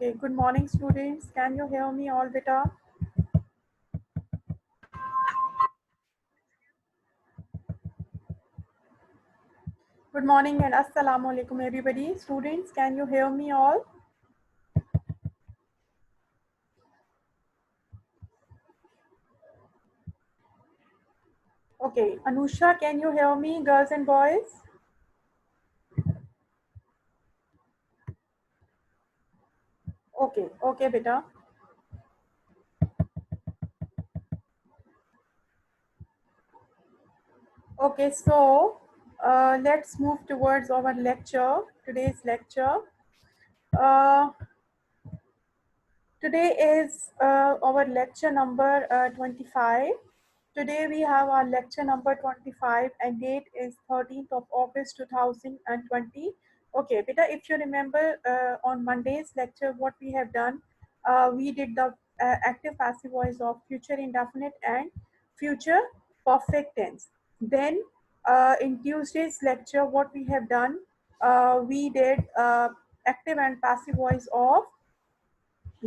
Okay, good morning students. Can you hear me all beta? Good morning and assalamu alaikum everybody. Students, can you hear me all? Okay, Anusha, can you hear me, girls and boys? Okay beta. Okay, so let's move towards our lecture, today's lecture. Uh, Today is our lecture number 25. Today we have our lecture number 25 and date is 13th of August 2020. Okay, beta, if you remember on Monday's lecture what we have done, we did the active passive voice of future indefinite and future perfect tense. Then in Tuesday's lecture what we have done, we did active and passive voice of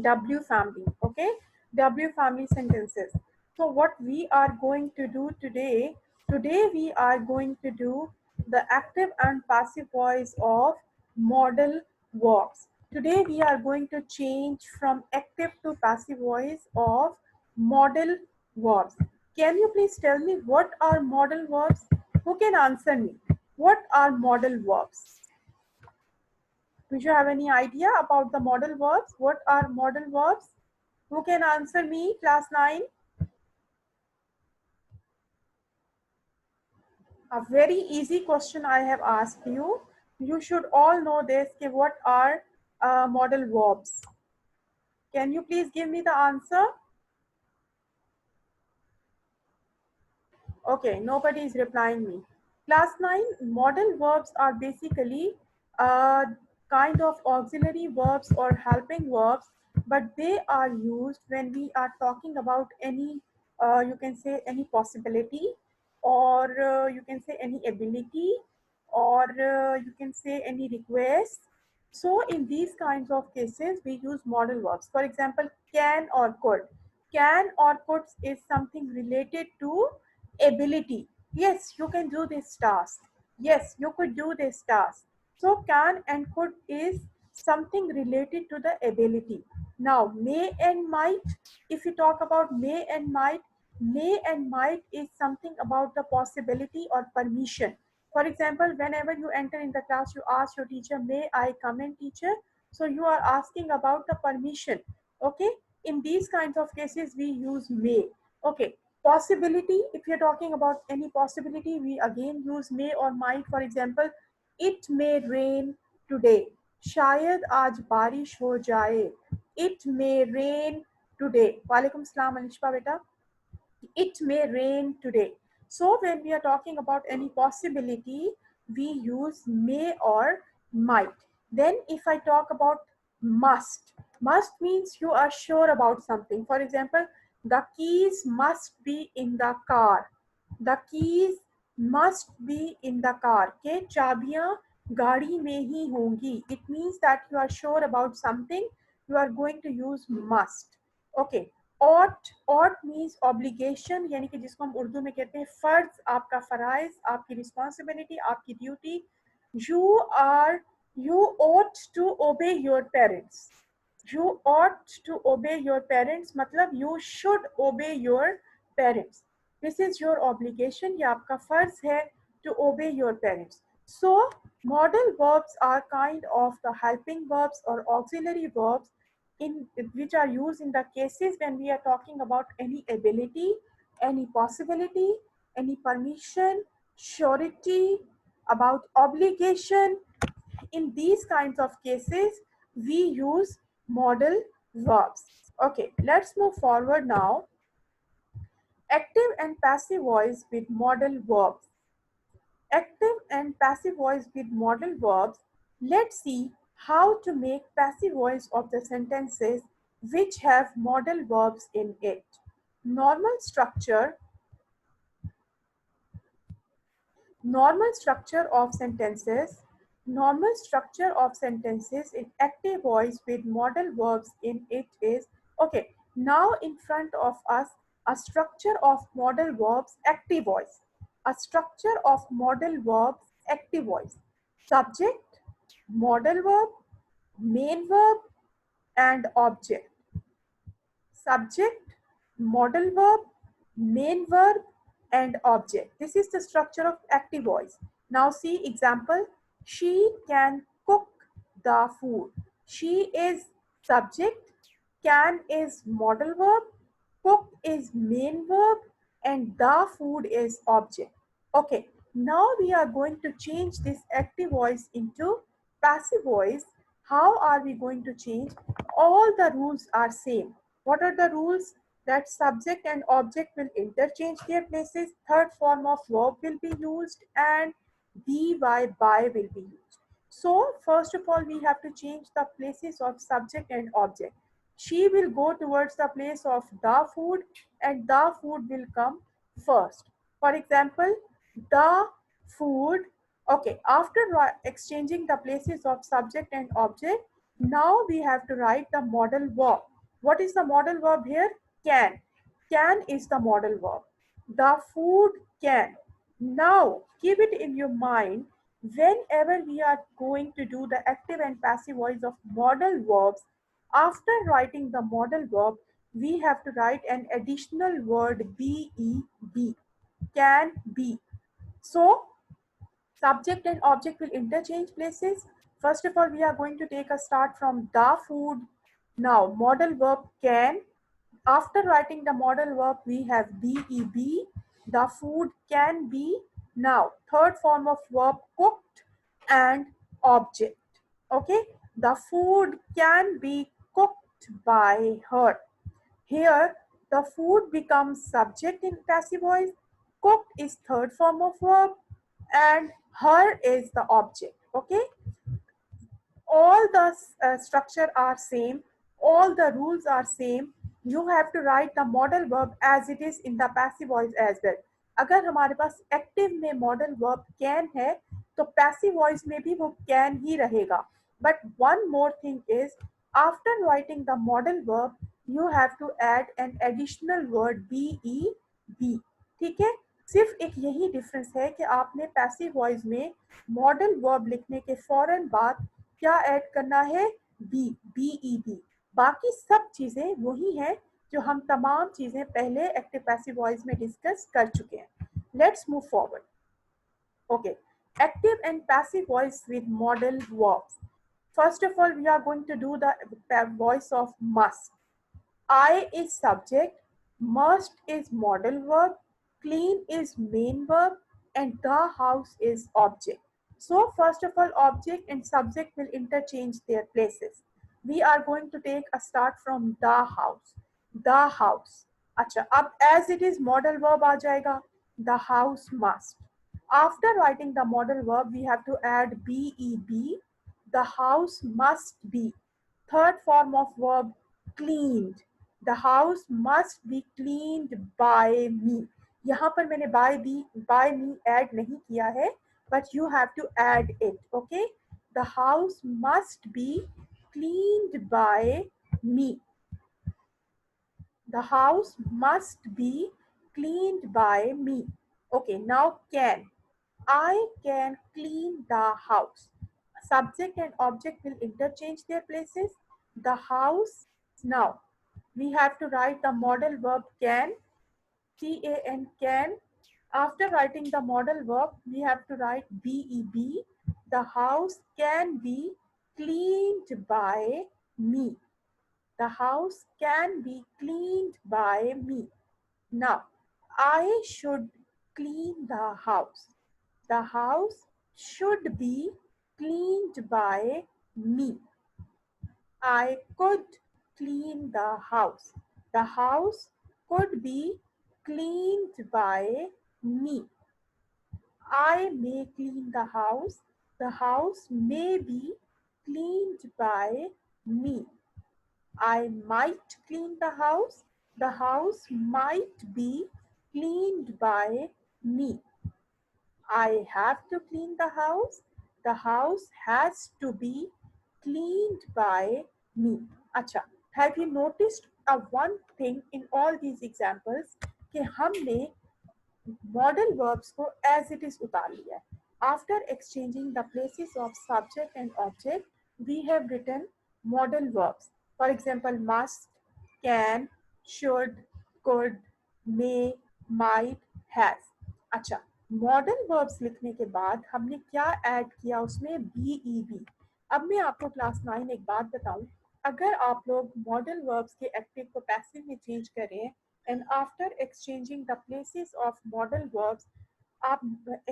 W family, okay? W family sentences. So what we are going to do today we are going to do the active and passive voice of modal verbs. Today we are going to change from active to passive voice of modal verbs. Can you please tell me what are modal verbs? Who can answer me? What are modal verbs? Do you have any idea about the modal verbs? What are modal verbs? Who can answer me? Class 9. A very easy question I have asked you. You should all know this. What are modal verbs? Can you please give me the answer? Okay, nobody is replying me. Class 9, modal verbs are basically uh, kind of auxiliary verbs or helping verbs, but they are used when we are talking about any, you can say any possibility, or you can say any ability, or you can say any request. So in these kinds of cases, we use modal verbs. For example, can or could. Can or could is something related to ability. Yes, you can do this task. Yes, you could do this task. So can and could is something related to the ability. Now may and might, if you talk about may and might is something about the possibility or permission. For example, whenever you enter in the class, you ask your teacher, may I come in, teacher? So you are asking about the permission. Okay, in these kinds of cases we use may. Okay, possibility, if you're talking about any possibility, we again use may or might. For example, it may rain today, शायद आज बारिश हो जाए. It may rain today. वालेकुम सलाम अनिशा बेटा. It may rain today. So when we are talking about any possibility, we use may or might. Then if I talk about must means you are sure about something. For example, the keys must be in the car. The keys must be in the car. के चाबियां गाड़ी में ही होंगी. It means that you are sure about something. You are going to use must. Okay. ought means obligation, यानी कि जिसको हम उर्दू में कहते हैं फर्ज, आपका फराइज, आपकी रिस्पॉन्सिबिलिटी, आपकी duty. you are you ought to obey your parents. You ought to obey your parents मतलब you should obey your parents. This is your obligation, ये आपका फर्ज है to obey your parents. So modal verbs are kind of the helping verbs or auxiliary verbs in which are used in the cases when we are talking about any ability, any possibility, any permission, surety, about obligation. In these kinds of cases, we use modal verbs. Okay, let's move forward now. Active and passive voice with modal verbs. Active and passive voice with modal verbs. Let's see how to make passive voice of the sentences which have modal verbs in it. Normal structure. Normal structure of sentences. Normal structure of sentences in active voice with modal verbs in it is okay. Now in front of us, a structure of modal verbs active voice. A structure of modal verbs active voice. Subject, modal verb, main verb, and object. Subject, modal verb, main verb, and object. This is the structure of active voice. Now see example. She can cook the food. She is subject, can is modal verb, cook is main verb, and the food is object. Okay, now we are going to change this active voice into passive voice. How are we going to change? All the rules are same. What are the rules? That subject and object will interchange their places, third form of verb will be used, and by will be used. So first of all, we have to change the places of subject and object. She will go towards the place of the food and the food will come first. For example, the food. Okay, after exchanging the places of subject and object, now we have to write the modal verb. What is the modal verb here? Can. Can is the modal verb. The food can. Now, keep it in your mind, whenever we are going to do the active and passive voice of modal verbs, after writing the modal verb, we have to write an additional word be, can be. So, subject and object will interchange places. First of all, we are going to take a start from the food. Now, modal verb can. After writing the modal verb, we have be. The food can be. Now, third form of verb cooked and object. Okay, the food can be cooked by her. Here, the food becomes subject in passive voice, cooked is third form of verb, and her is the object. Okay, all the structure are same, all the rules are same. You have to write the modal verb as it is in the passive voice as well. अगर हमारे पास active में modal verb can है तो passive voice में भी वो can ही रहेगा. But one more thing is after writing the modal verb you have to add an additional word be. ठीक है, सिर्फ एक यही डिफरेंस है कि आपने पैसिव वॉइस में मॉडल वर्ब लिखने के फौरन बाद क्या ऐड करना है? बी. बाकी सब चीजें वही हैं जो हम तमाम चीजें पहले एक्टिव पैसिव वॉइस में डिस्कस कर चुके हैं. Let's move forward. Okay, active and passive voice with modal verbs. First of all, we are going to do the voice of must. I is subject, must is modal verb, clean is main verb, and the house is object. So first of all, object and subject will interchange their places. We are going to take a start from the house. The house. अच्छा, अब as it is modal verb आ जाएगा. The house must. After writing the modal verb, we have to add be. The house must be. Third form of verb, cleaned. The house must be cleaned by me. यहाँ पर मैंने by me add नहीं किया है, but you have to add it. Okay, the house must be cleaned by me. The house must be cleaned by me. Okay, now can. I can clean the house. Subject and object will interchange their places. The house. Now, we have to write the modal verb can. Can. After writing the modal verb, we have to write be. The house can be cleaned by me. The house can be cleaned by me. Now, I should clean the house. The house should be cleaned by me. I could clean the house. The house could be cleaned by me. I may clean the house. The house may be cleaned by me. I might clean the house. The house might be cleaned by me. I have to clean the house. The house has to be cleaned by me. अच्छा, have you noticed a one thing in all these examples कि हमने modal verbs को as it is उतार लिया है. After exchanging the places of subject and object we have written modal verbs. For example must, can, should, could, may, might, has. अच्छा, modal verbs लिखने के बाद हमने क्या ऐड किया उसमें? B E be. अब मैं आपको क्लास 9 एक बात बताऊं. अगर आप लोग मॉडल वर्ब्स के एक्टिव को पैसिव में चेंज करें and after exchanging the places of modal verbs,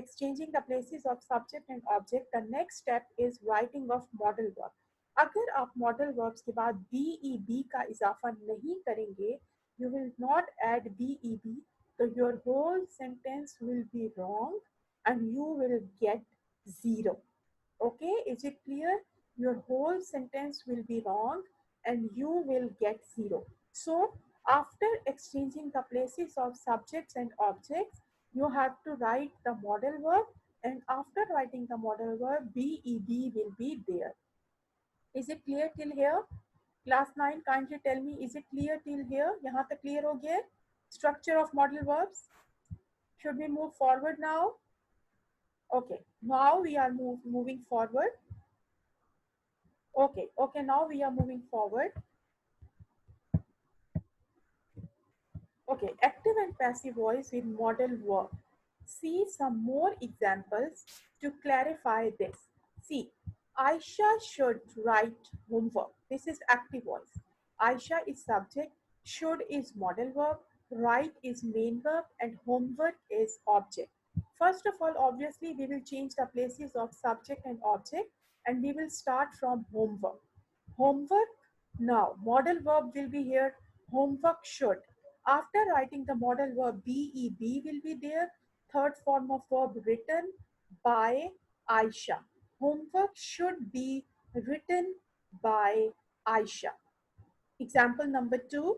exchanging the places of subject and object, the next step is writing of modal verb. अगर आप modal verbs के बाद be का इजाफा नहीं करेंगे, you will not add beb, so your whole sentence will be wrong and you will get zero. Okay, is it clear? Your whole sentence will be wrong and you will get zero. So, after exchanging the places of subjects and objects, you have to write the modal verb, and after writing the modal verb, BEB will be there. Is it clear till here? Class 9, kindly tell me, is it clear till here? यहाँ तक clear हो गया? Structure of modal verbs. Should we move forward now? Okay, now we are moving forward. Okay, now we are moving forward. Okay, active and passive voice with modal verb. See some more examples to clarify this. See, Aisha should write homework. This is active voice. Aisha is subject, should is modal verb, write is main verb, and homework is object. First of all, obviously, we will change the places of subject and object, and we will start from homework. Homework, now, modal verb will be here, homework should. After writing the modal verb, BEB will be there. Third form of verb, written by Aisha. Homework should be written by Aisha. Example number 2,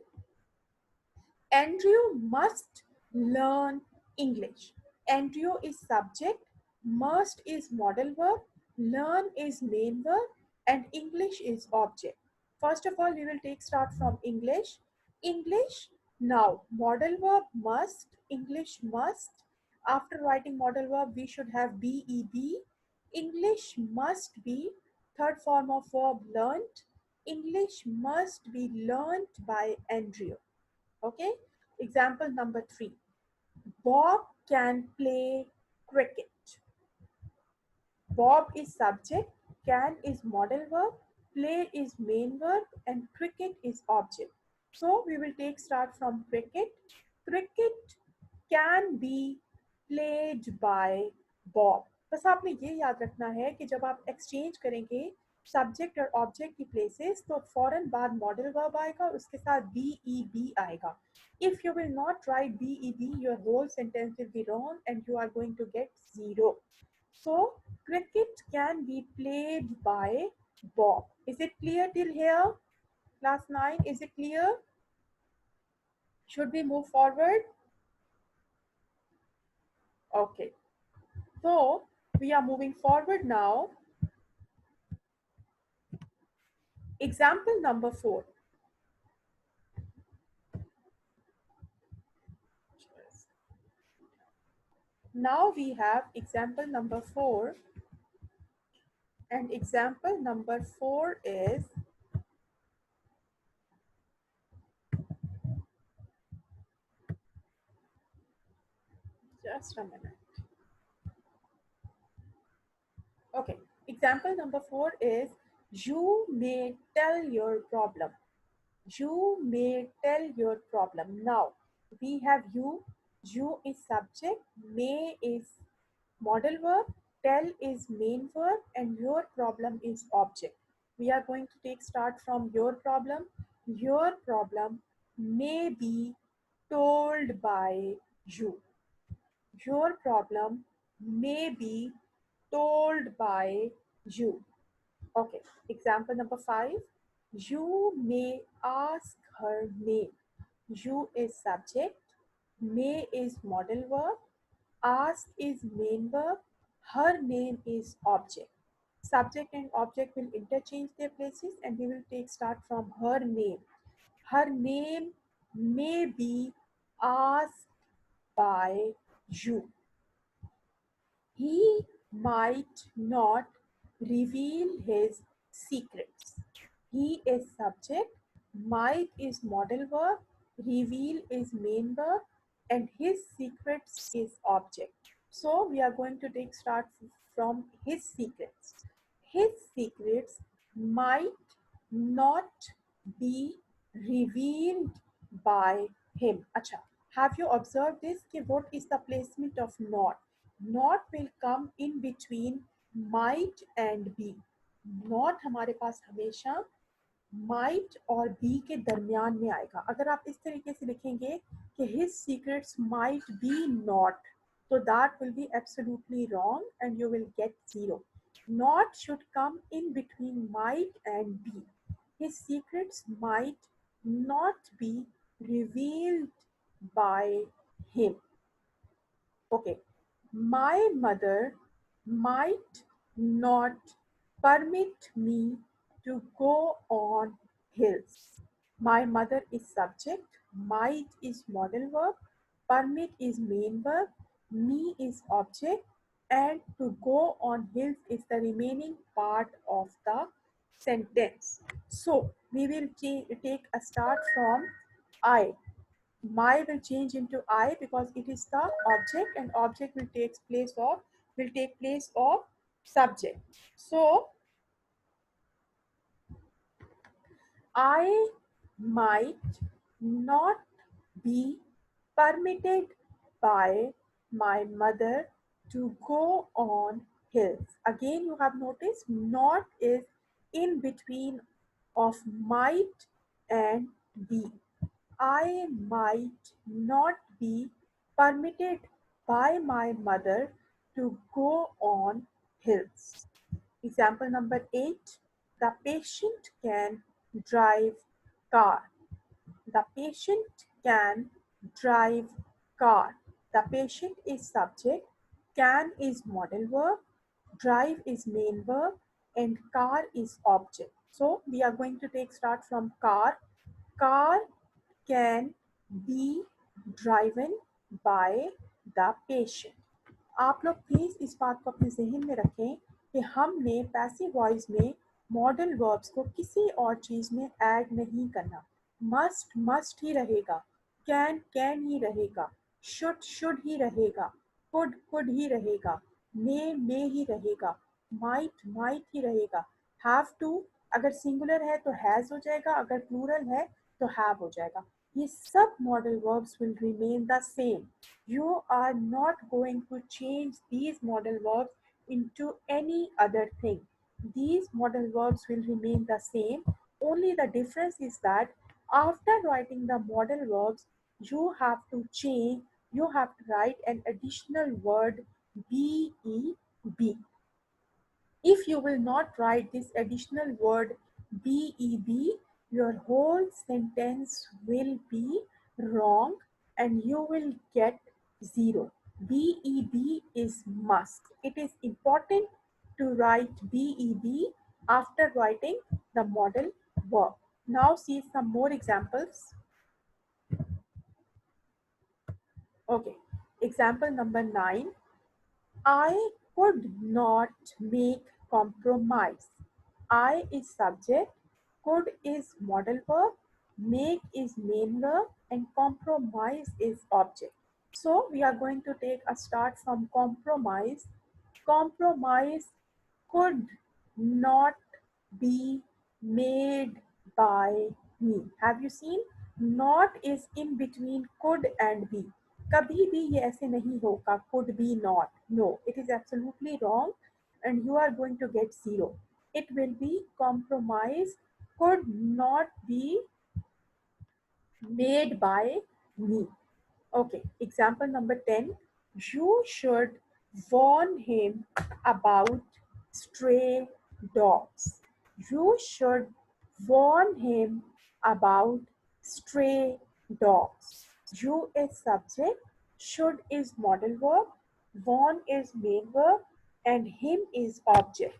Andrew must learn English. Andrew is subject, must is modal verb, learn is main verb, and English is object. First of all, we will take start from English. English, now modal verb must, English must. After writing modal verb, we should have BEB. English must be, third form of verb learnt. English must be learnt by Andrew. Okay, example number 3, Bob can play cricket. Bob is subject, can is modal verb, play is main verb, and cricket is object. So we will take start from cricket. Cricket can be played by Bob. बस आपने ये याद रखना है कि जब आप exchange करेंगे सब्जेक्ट और ऑब्जेक्ट की प्लेसेस तो फौरन बाद मॉडल वर्ब आएगा और उसके साथ बी ई बी आएगा. If you will not write BEB, your whole sentence will be wrong and you are going to get zero. So, cricket can be played by Bob. Is it clear till here? Class 9, is it clear? Should we move forward? Okay. So, we are moving forward now. Example number 4. Now we have example number 4. And example number 4 is, just a minute. Okay, example number 4 is, you may tell your problem. You may tell your problem. Now, we have you is subject, may is modal verb, tell is main verb, and your problem is object. We are going to take start from your problem. Your problem may be told by you. Your problem may be told by you. Okay, example number 5. You may ask her name. You is subject, may is modal verb, ask is main verb, her name is object. Subject and object will interchange their places and we will take start from her name. Her name may be asked by you. He might not reveal his secrets. He is subject, might is modal verb, reveal is main verb, and his secrets is object. So we are going to take start from his secrets. His secrets might not be revealed by him. Acha, have you observed this? कि what is the placement of not? Not will come in between might and be. Not हमारे पास हमेशा might और B के दरमियान में आएगा. अगर आप इस तरीके से लिखेंगे कि his secrets might be not, so that will be absolutely wrong and you will get 0. Not should come in between might and be. His secrets might not be revealed by him. Okay. My mother might not permit me to go on hills. My mother is subject, might is modal verb, permit is main verb, me is object, and to go on hills is the remaining part of the sentence. So we will take a start from I. My will change into I because it is the object and object will take place of subject. So I might not be permitted by my mother to go on hills. Again, you have noticed not is in between of might and be. I might not be permitted by my mother to go on hills. Example number 8. The patient can drive car. The patient can drive car. The patient is subject, can is modal verb, drive is main verb, and car is object. So we are going to take start from car. Car can be driven by the patient. आप लोग please इस बात को अपने जहन में रखें कि हमने पैसिव वॉइस में मॉडल वर्ब्स को किसी और चीज़ में ऐड नहीं करना. मस्ट ही रहेगा, कैन ही रहेगा, शुड ही रहेगा, कुड ही रहेगा, मे ही रहेगा, माइट ही रहेगा, हैव टू अगर सिंगुलर है तो हैज़ हो जाएगा, अगर प्लूरल है तो हैव हो जाएगा. ये सब model verbs will remain the same. You are not going to change these modal verbs into any other thing. These modal verbs will remain the same. Only the difference is that after writing the modal verbs, you have to write an additional word BEB. If you will not write this additional word BEB, your whole sentence will be wrong and you will get 0. BEB is must. It is important to write BEB after writing the modal verb. Now see some more examples. Okay, example number 9. I could not make compromise. I is subject, could is modal verb, make is main verb, and compromise is object. So we are going to take a start from compromise. Compromise could not be made by me. Have you seen? Not is in between could and be. कभी भी ये ऐसे नहीं होगा could be not. No, it is absolutely wrong and you are going to get 0. It will be compromise could not be made by me. Okay, example number 10. You should warn him about stray dogs. You should warn him about stray dogs. You is subject, should is modal verb, warn is main verb, and him is object.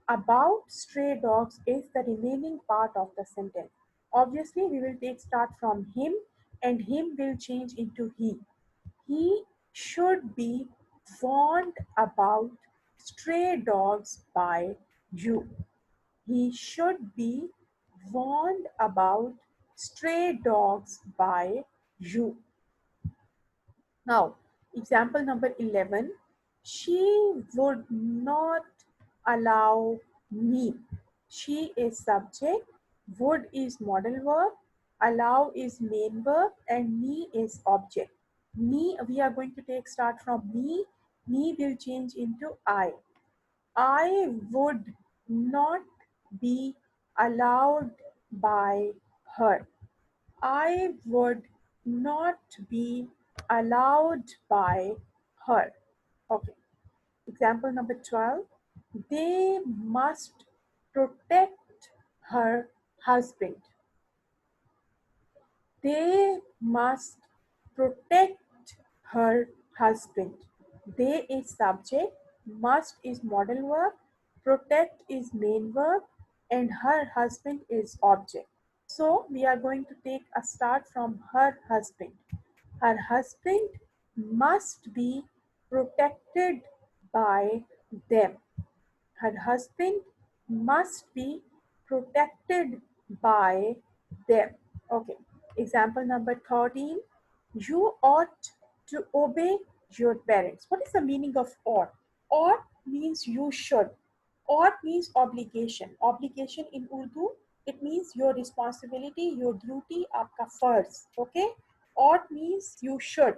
About stray dogs is the remaining part of the sentence. Obviously, we will take start from him and him will change into he. He should be warned about stray dogs by you. He should be warned about stray dogs by you. Now, example number 11. She would not allow me. She is subject, would is modal verb, allow is main verb, and me is object. Me, we are going to take start from me. Me will change into I. I would not be allowed by her. I would not be allowed by her. Okay. Example number 12. They must protect her husband. They must protect her husband. They is subject, must is modal verb, protect is main verb, and her husband is object. So we are going to take a start from her husband. Her husband must be protected by them. Her husband must be protected by them. Okay. Example number 13. You ought to obey your parents. What is the meaning of ought? Ought means you should. Ought means obligation. Obligation in Urdu, it means your responsibility, your duty, आपका फर्ज. Okay. Ought means you should.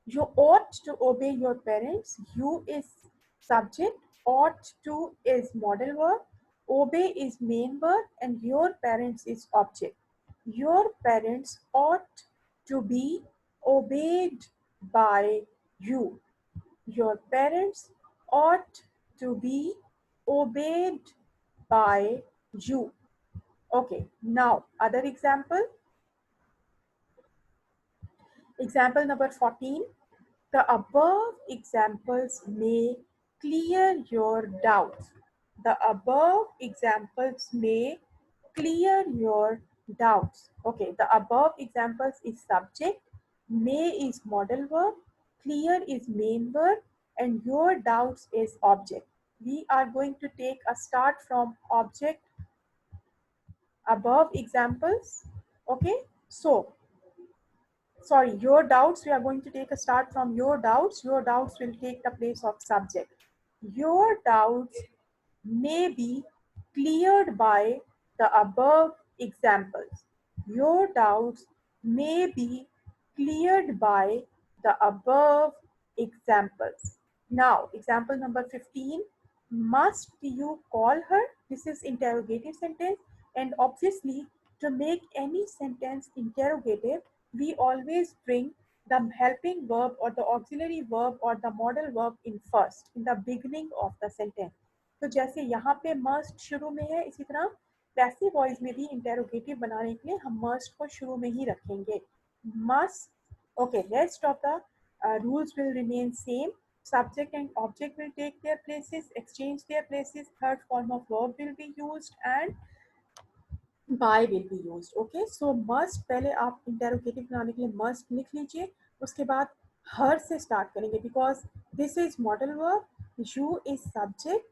You ought to obey your parents. You is subject. Ought to is modal verb. Obey is main verb, and your parents is object. Your parents ought to be obeyed by you. Your parents ought to be obeyed by you. Okay, now other example. Example number 14. The above examples may clear your doubts. The above examples may clear your doubts. Okay, the above examples is subject, may is modal verb, clear is main verb, and your doubts is object. We are going to take a start from object above examples. Okay, so sorry, your doubts, we are going to take a start from your doubts. Your doubts will take the place of subject. Your doubts may be cleared by the above examples. Your doubts may be cleared by the above examples. Now, example number 15. Must you call her? This is interrogative sentence, and obviously to make any sentence interrogative, we always bring the helping verb or the auxiliary verb or the modal verb in first, in the beginning of the sentence. तो जैसे यहाँ पे must शुरू में है, इसी तरह passive voice में भी इंटेरोगेटिव बनाने के लिए हम must को शुरू में ही रखेंगे. Must. Okay, rest of the rules will remain same. Subject and object will take their places, exchange their places, third form of verb will be used, and by will be used. Okay, so must पहले आप interrogative बनाने के लिए must लिख लीजिए, उसके बाद her से start करेंगे because this is modal verb, you is subject,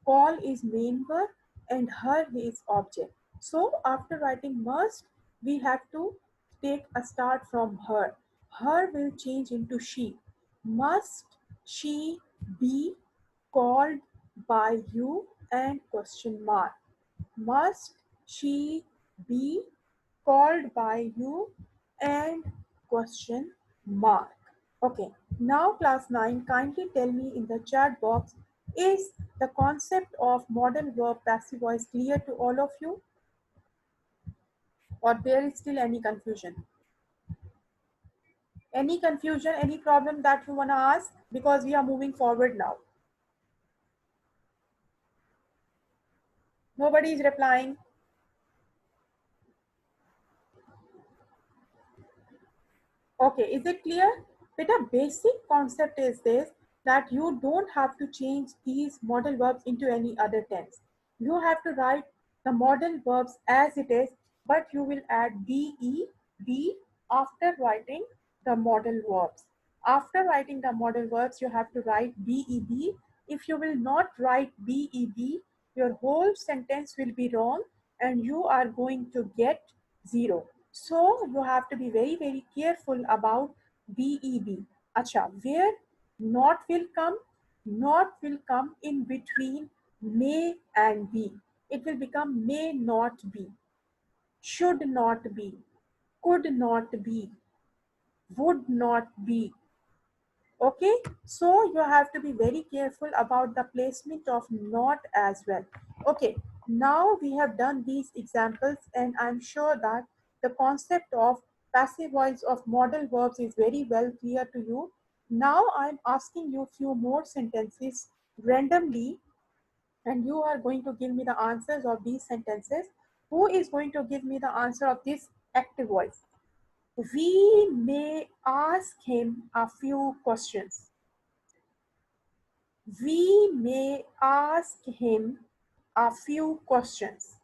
call is main verb, and her is object. So after writing must, we have to take a start from her. Her will change into she. Must she be called by you and question mark. Must she be called by you and question mark. Okay, now class 9, kindly tell me in the chat box, is the concept of modal verb passive voice clear to all of you, or there is still any confusion? Any confusion, any problem that you want to ask, because we are moving forward now? Nobody is replying. Okay, is it clear? Beta, basic concept is this. that you don't have to change these modal verbs into any other tense. You have to write the modal verbs as it is, but you will add be after writing the modal verbs. After writing the modal verbs, you have to write bed. If you will not write bed, your whole sentence will be wrong and you are going to get zero. So you have to be very, very careful about bed. Acha, where not will come in between may and be. It will become may not be, should not be, could not be, would not be. Okay, so you have to be very careful about the placement of not as well. Okay, now we have done these examples, and I'm sure that the concept of passive voice of modal verbs is very well clear to you. Now I'm asking you few more sentences randomly, and you are going to give me the answers of these sentences. Who is going to give me the answer of this active voice? We may ask him a few questions. We may ask him a few questions.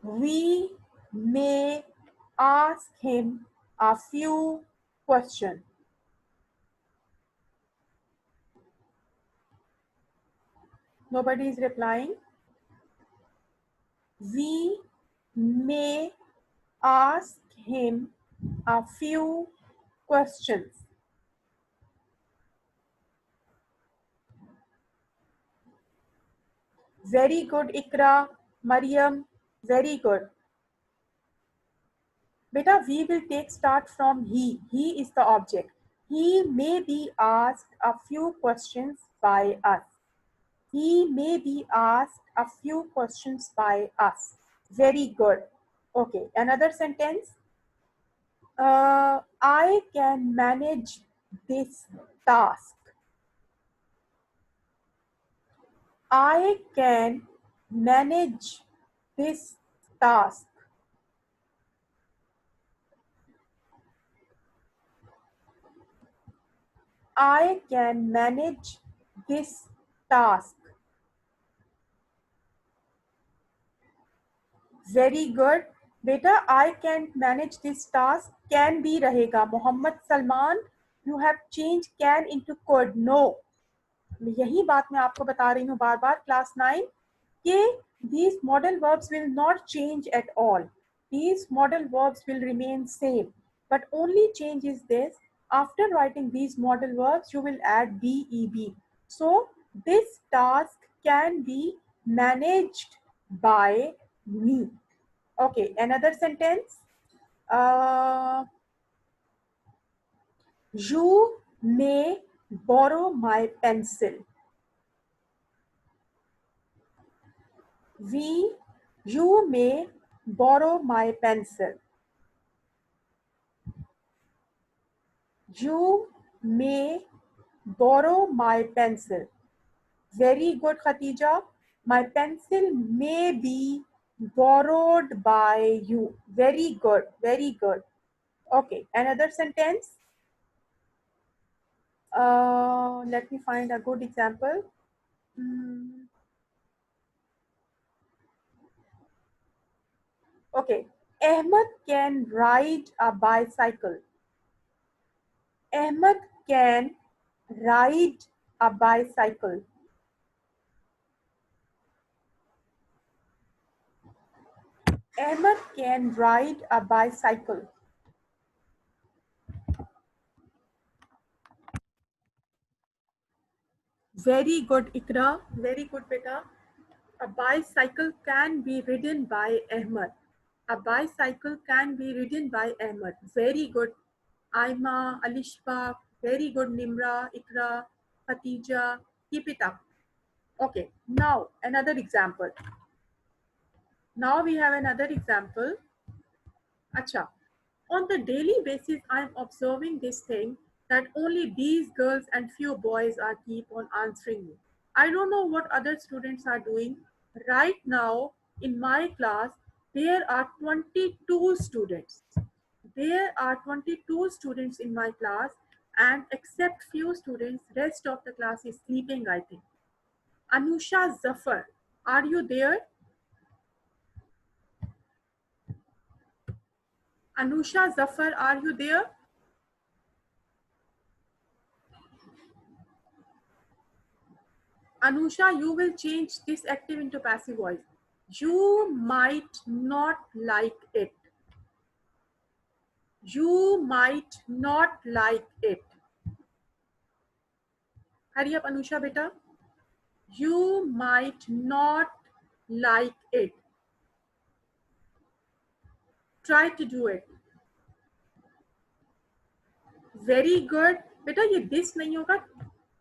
We may ask him a few questions. Nobody is replying. We may ask him a few questions. Very good, Ikra, Mariam. Very good. Beta, we will take start from he. He is the object. He may be asked a few questions by us. He may be asked a few questions by us. Very good. Okay, another sentence. I can manage this task. I can manage this task. I can manage this task. Very good. Beta, I can't manage this task. Can be रहेगा. Mohammed Salman, you have changed can into could. No. यही बात मैं आपको बता रही हूँ बार बार class 9 कि these modal verbs will not change at all. These modal verbs will remain same. But only change is this. After writing these modal verbs, you will add BEB. So this task can be managed by me. Okay, another sentence. Uh, you may borrow my pencil. You may borrow my pencil. You may borrow my pencil. Very good, Khatija. My pencil may be borrowed by you. Very good, very good. Okay, another sentence. Let me find a good example. Hmm. Okay, Ahmed can ride a bicycle. Ahmed can ride a bicycle. Ahmed can ride a bicycle. Very good, Ikra. Very good, beta. A bicycle can be ridden by Ahmed. A bicycle can be ridden by Ahmed. Very good. Aima, Alishba, very good. Nimra, Ikra, Khatija. Keep it up. Okay, now another example. Now we have another example. Acha. On the daily basis, I'm observing this thing that only these girls and few boys are keep on answering me. I don't know what other students are doing. Right now, in my class, there are 22 students. There are 22 students in my class, and except few students, rest of the class is sleeping, I think. Anusha Zafar, are you there? Anusha Zafar, are you there? Anusha, you will change this active into passive voice. You might not like it. You might not like it. Hurry up, Anusha, beta. You might not like it. Try to do it. Very good. बेटा ये this नहीं होगा,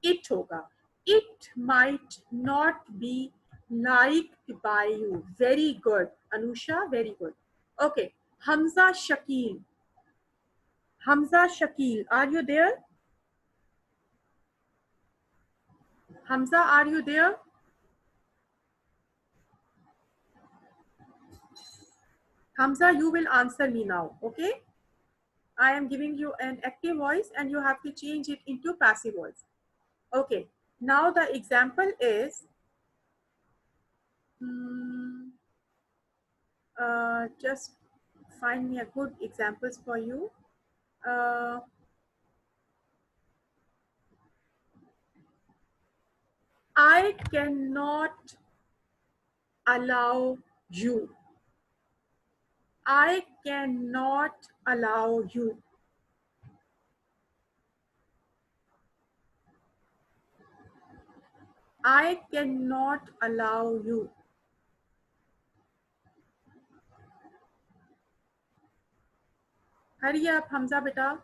it होगा. It might not be liked by you. Very good, Anusha. Very good. Okay, Hamza Shakil. Hamza Shakil, are you there? Hamza, are you there? Hamza, you will answer me now, okay? I am giving you an active voice and you have to change it into passive voice. Okay, now the example is, just find me a good examples for you. Uh, I cannot allow you. I cannot allow you. I cannot allow you. Hurry up, Hamza beta.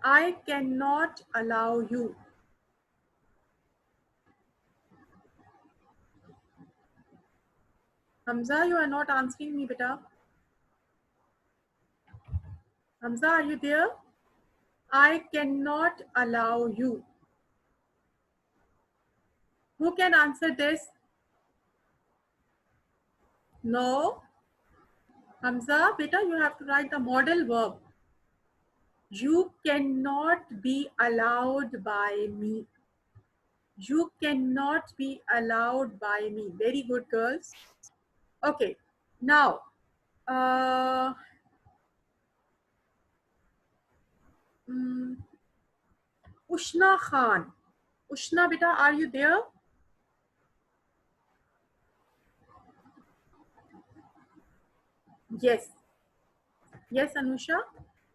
I cannot allow you. Hamza, you are not answering me, beta. Hamza, are you there? I cannot allow you. Who can answer this? No. Hamza, beta, you have to write the model verb. You cannot be allowed by me. You cannot be allowed by me. Very good, girls. Okay. Now, uh, Ushna Khan. Ushna, beta, are you there? Yes. Yes, Anusha.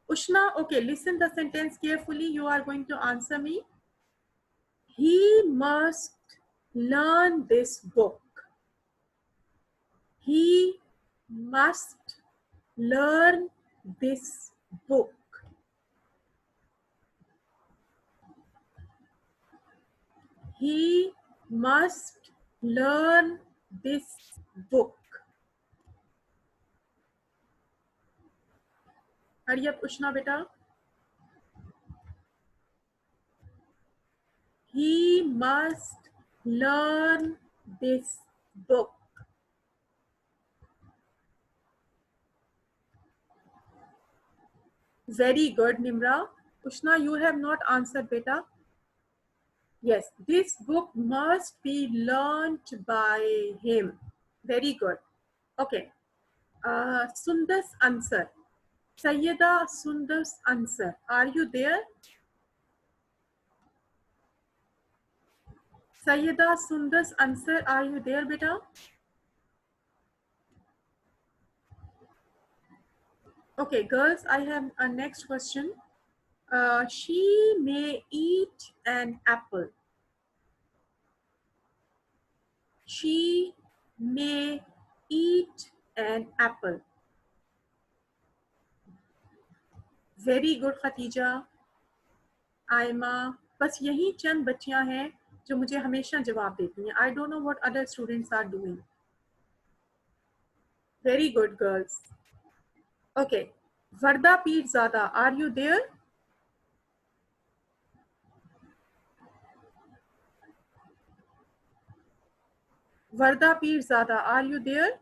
Ushna, okay, listen the sentence carefully. You are going to answer me. He must learn this book. He must learn this book. He must learn this book. Hurry up, Ushna beta. He must learn this book. Very good, Nimra. Ushna, you have not answered, beta. Yes, this book must be learnt by him. Very good. Okay. Sundar's answer. Sayyida Sundar's answer. Are you there? Sayyida Sundar's answer. Are you there, beta? Okay, girls, I have a next question. She may eat an apple. She may eat an apple. Very good, Khatija. Aima, बस यही चंद बच्चियां हैं जो मुझे हमेशा जवाब देती हैं. I don't know what other students are doing. Very good girls. Okay, Varda Pirzada, are you there? Varda Pirzada, are you there?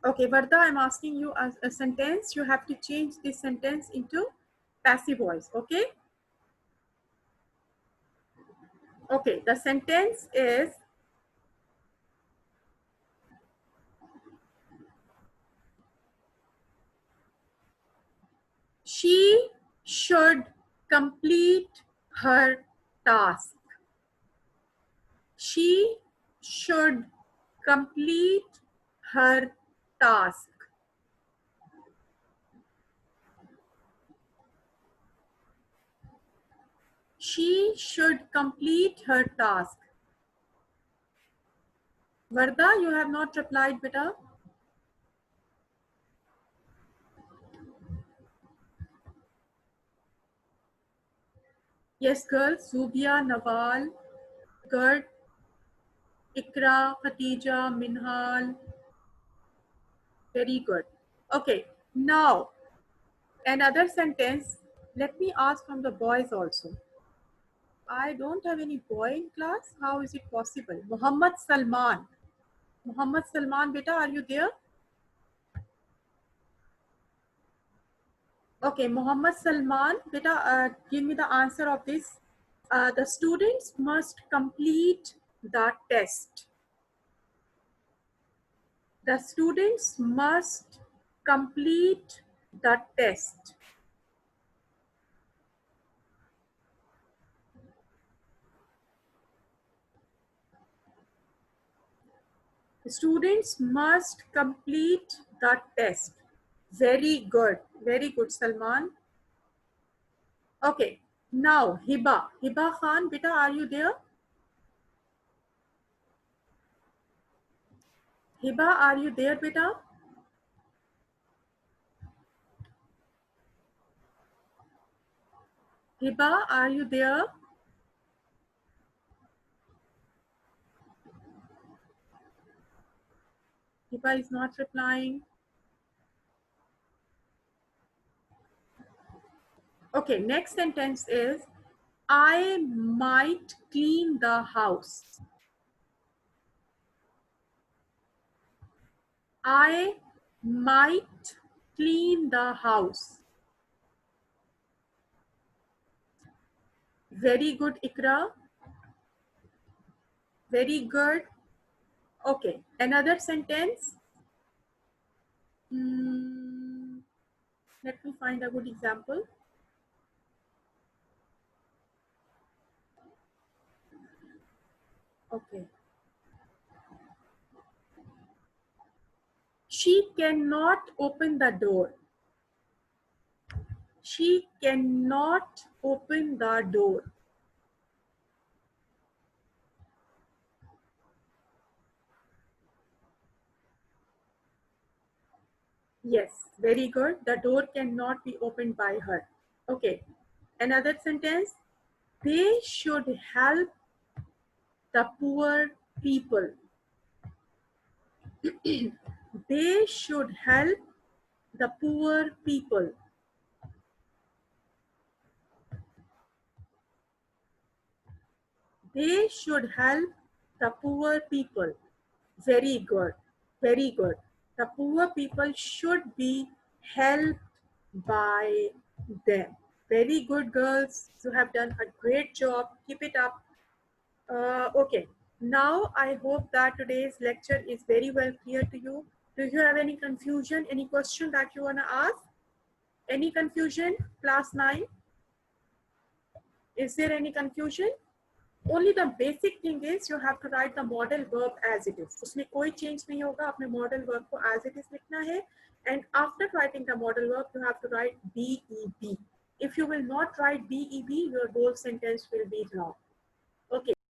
Okay, Varda, I'm asking you a sentence. You have to change this sentence into passive voice, okay? Okay, the sentence is, she should complete her task. She should complete her task. She should complete her task. Varda, you have not replied, beta. Yes, girls. Zubia, Nawal, Gert, Ikra, Khatija, Minhal. Very good. Okay, now another sentence. Let me ask from the boys also. I don't have any boy in class. How is it possible? Muhammad Salman. Muhammad Salman, beta, are you there? Okay, Muhammad Salman, beta, give me the answer of this. The students must complete the test. The students must complete the test. The students must complete the test. Very good. Very good, Salman. Okay. Now, Hiba. Hiba Khan, beta, are you there? Hiba, are you there, beta? Hiba, are you there? Hiba is not replying. Okay, next sentence is, I might clean the house. I might clean the house. Very good, Ikra. Very good. Okay, another sentence. Hmm, let me find a good example. Okay. She cannot open the door. She cannot open the door. Yes, very good. The door cannot be opened by her. Okay. Another sentence. They should help the poor people. They should help the poor people. They should help the poor people. Very good. Very good. The poor people should be helped by them. Very good, girls. You have done a great job. Keep it up. Okay. Now, I hope that today's lecture is very well clear to you. Do you have any confusion, any question that you want to ask? Any confusion? Class 9? Is there any confusion? Only the basic thing is you have to write the model verb as it is. उसमें कोई change नहीं होगा. अपने model verb को as it is लिखना है. And after writing the model verb, you have to write BEB. If you will not write BEB, your whole sentence will be wrong.